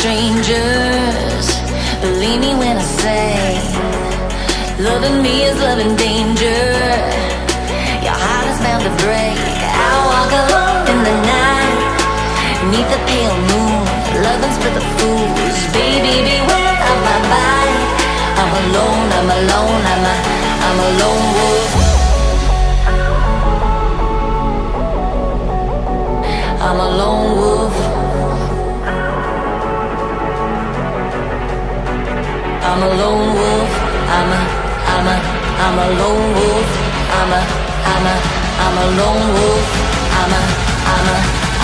strangers. Believe me when I say, loving me is loving danger. Your heart is bound to break. I walk alone in the night, neath the pale moon. Loving's for the fools. Baby, beware of my bite. I'm alone, I'm alone, I'm a lone wolf. I'm a lone wolf. I'm a lone wolf. I'm a lone wolf. I'm a lone wolf.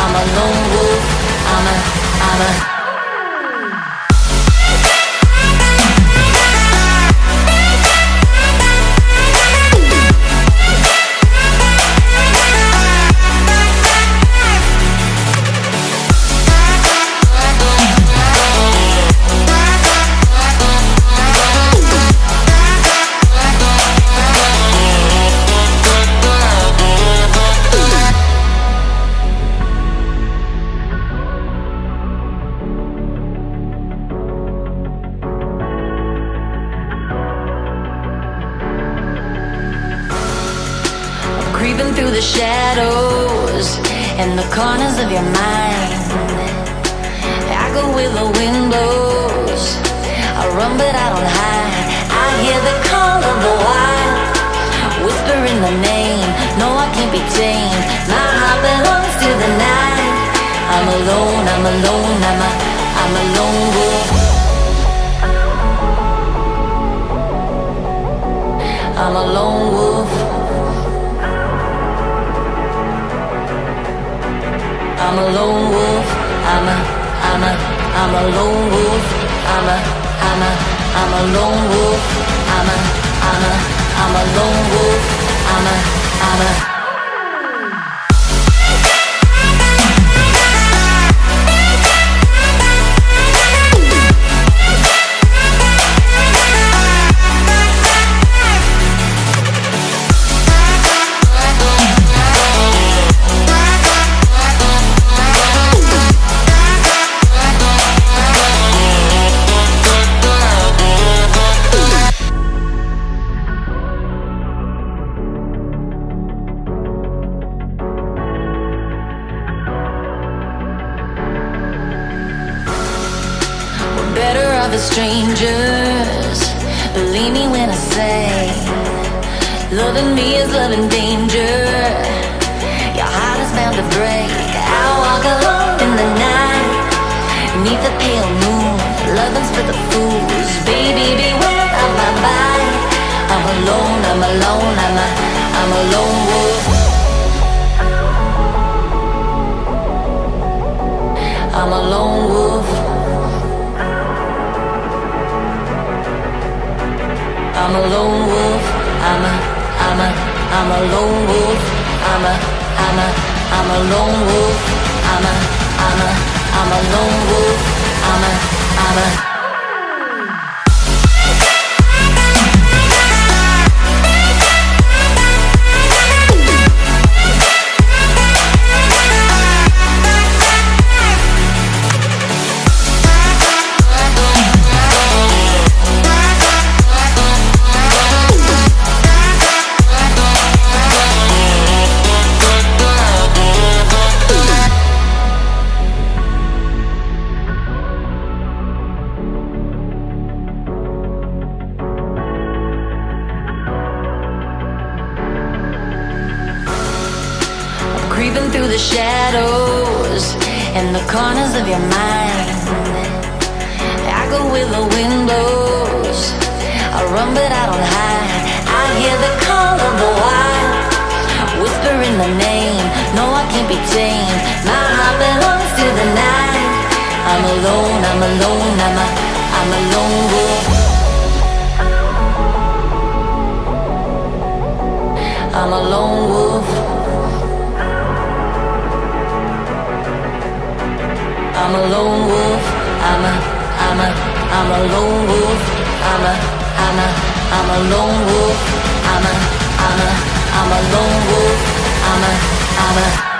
I'm a lone wolf. I'm a creeping through the shadows and the corners of your mind. I go where the wind blows. I run but I don't hide. I hear the call of the wild, whispering the name. No, I can't be tamed. My heart belongs to the night. I'm alone, I'm alone, I'm a lone wolf. I'm a lone wolf. I'm a lone wolf. I'm a lone wolf. I'm a lone wolf. I'm a lone wolf. I'm a better off as strangers. Believe me when I say, loving me is loving danger. Your heart is bound to break. I walk alone in the night, neath the pale moon. Loving's for the fools. Baby, beware of my bite. I'm alone, I'm alone, I'm a lone wolf. I'm a lone wolf. I'm a lone wolf. I'm a lone wolf. I'm a lone wolf. I'm a lone wolf. I'm a creeping through the shadows and the corners of your mind. I go where the wind blows. I run but I don't hide. I hear the call of the wild, whispering the name. No, I can't be tamed. My heart belongs to the night. I'm alone, I'm alone, I'm a lone wolf. I'm a lone wolf. I'm a lone wolf. I'm a lone wolf. I'm a lone wolf. I'm a lone wolf. I'm a